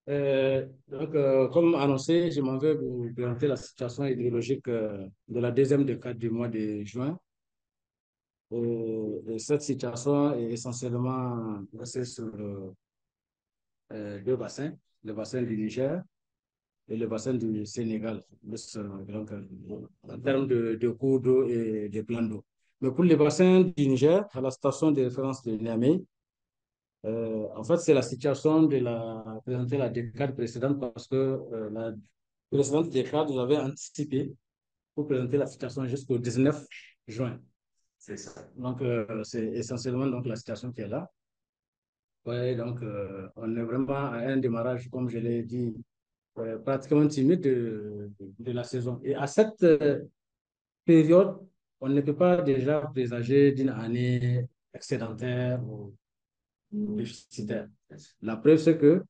Comme annoncé, je m'en vais vous présenter la situation hydrologique de la deuxième décade du mois de juin. Et cette situation est essentiellement basée sur deux bassins, le bassin du Niger et le bassin du Sénégal, en termes de cours d'eau et de plans d'eau. Mais pour le bassin du Niger, à la station de référence de Niamey, en fait, c'est la situation de présenter la décade précédente parce que la précédente décade, vous avez anticipé pour présenter la situation jusqu'au 19 juin. C'est ça. Donc, c'est essentiellement donc, la situation qui est là. Ouais, donc, on est vraiment à un démarrage, comme je l'ai dit, pratiquement timide de la saison. Et à cette période, on ne peut pas déjà présager d'une année excédentaire ou déficitaire. La preuve, c'est que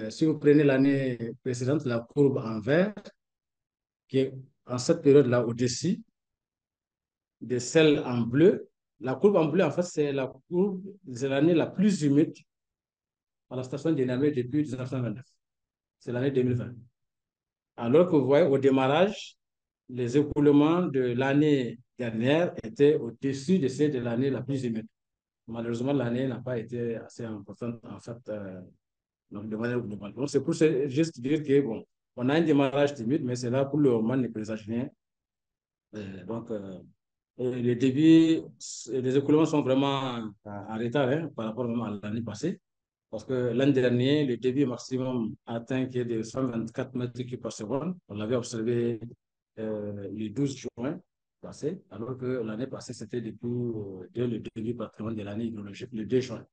si vous prenez l'année précédente, la courbe en vert, qui est en cette période-là au-dessus de celle en bleu, la courbe en bleu, en fait, c'est la courbe, c'est l'année la plus humide à la station dynamique depuis 1929. C'est l'année 2020. Alors que vous voyez, au démarrage, les écoulements de l'année dernière étaient au-dessus de ceux de l'année la plus humide. Malheureusement, l'année n'a pas été assez importante, en fait, donc de manière globale. Donc, c'est pour juste dire que, bon, on a un démarrage timide, mais c'est là pour le moment, ne présage rien. Donc, et les débits, les écoulements sont vraiment en retard par rapport même à l'année passée. Parce que l'année dernière, le débit maximum atteint qui est de 124 mètres cubes par seconde. On l'avait observé le 12 juin passé, alors que l'année passée, c'était depuis dès le début pratiquement de l'année hydrologique, le 2 juin,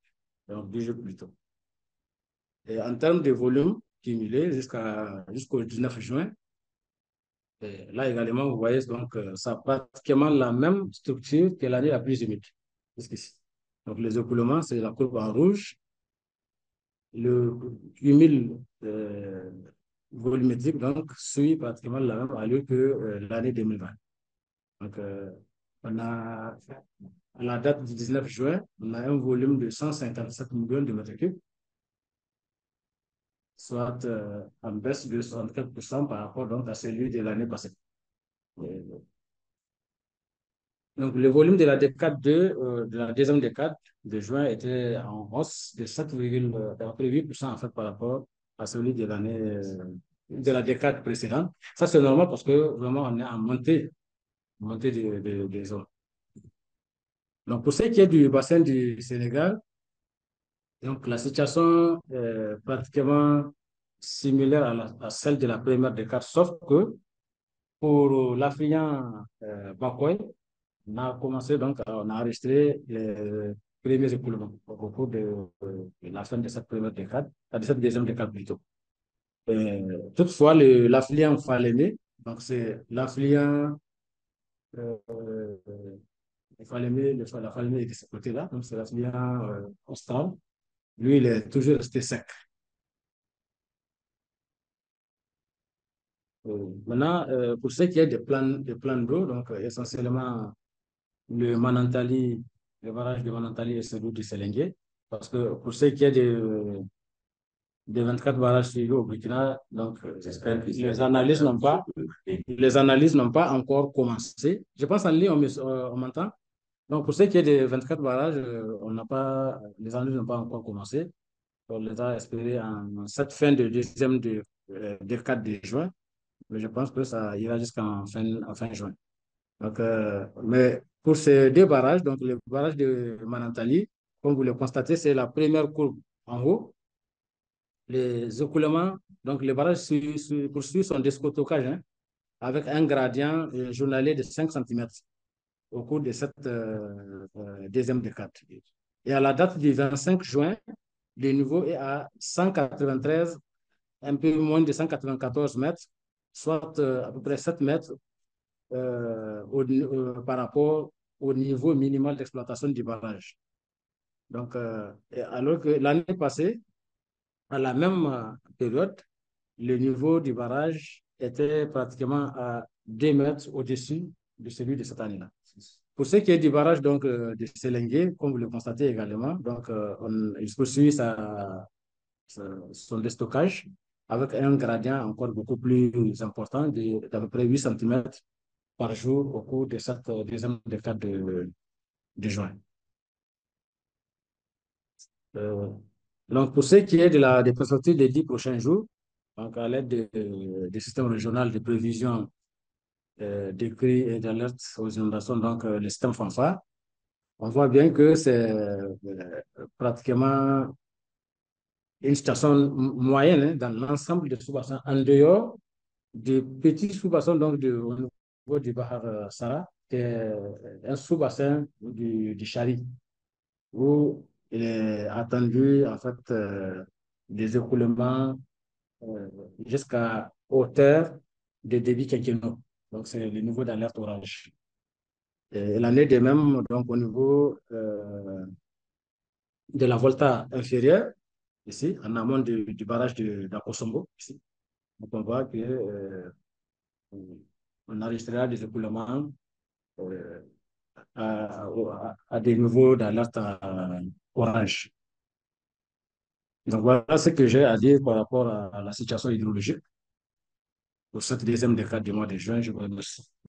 donc 2 jours plus tôt. Et en termes de volume cumulé jusqu'au 19 juin, et là également, vous voyez, donc, ça a pratiquement la même structure que l'année la plus humide, jusqu'ici. Donc, les écoulements, c'est la courbe en rouge. Le cumul volumétrique, donc, suit pratiquement la même allure que l'année 2020. Donc, on a, à la date du 19 juin, on a un volume de 157 millions de mètres cubes, soit en baisse de 64% par rapport donc, à celui de l'année passée. Donc, le volume de la décade 2, de la deuxième décade de juin était en hausse de 7,8% en fait par rapport à celui de l'année, de la décade précédente. Ça, c'est normal parce que vraiment, on est en montée des eaux. Donc, pour ce qui est du bassin du Sénégal, donc la situation est pratiquement similaire à celle de la première décade, sauf que pour l'affluent Bakoy, on a commencé donc, on a enregistré les premiers écoulements au cours de la fin de cette première décade, de cette deuxième décade plutôt. Toutefois, l'affluent Falémé, donc c'est l'affluent Falémé, la Falémé est de ce côté-là, donc c'est l'affluent constant. Lui, il est toujours resté sec. Maintenant, pour ce qui est des plans d'eau, donc essentiellement le Manantali, le barrage de Manantali et celui du Sélengué, parce que pour ce qui est des 24 barrages suivis au Burkina, donc les analyses n'ont pas encore commencé. Je pense en ligne, on m'entend. Donc pour ce qui est des 24 barrages, on n'a pas, les analyses n'ont pas encore commencé. On les a espérés en cette fin de deuxième décade de juin, mais je pense que ça ira en fin juin. Donc, mais pour ces deux barrages, donc le barrage de Manantali, comme vous le constatez, c'est la première courbe en haut. Les écoulements, donc le barrage poursuit son déstockage avec un gradient journalier de 5 cm au cours de cette deuxième décade. Et à la date du 25 juin, le niveau est à 193, un peu moins de 194 mètres, soit à peu près 7 mètres par rapport au niveau minimal d'exploitation du barrage. Donc, alors que l'année passée, à la même période, le niveau du barrage était pratiquement à 2 mètres au-dessus de celui de cette année-là. Pour ce qui est du barrage donc, de Sélengué, comme vous le constatez également, donc, il poursuit son déstockage. avec un gradient encore beaucoup plus important d'à peu près 8 cm par jour au cours de cette deuxième décade de juin. Euh, donc, pour ce qui est des perspectives des 10 prochains jours, donc à l'aide des systèmes régionaux de prévision des cris et d'alerte aux inondations, donc le système FANFA, on voit bien que c'est pratiquement une situation moyenne hein, dans l'ensemble des sous-bassins, en dehors des petits sous-bassins donc au niveau du Bahar Sara, qui est un sous-bassin du Chari, où il est attendu en fait des écoulements euh, jusqu'à hauteur des débits quinquennaux. Donc, c'est le niveau d'alerte orange. Et l'année de même, donc au niveau de la volta inférieure, ici, en amont du barrage d'Akosombo, ici, donc on voit que on enregistrera des écoulements euh, à des niveaux d'alerte orange. Donc voilà ce que j'ai à dire par rapport à la situation hydrologique pour cette deuxième décade du mois de juin. Je vous remercie.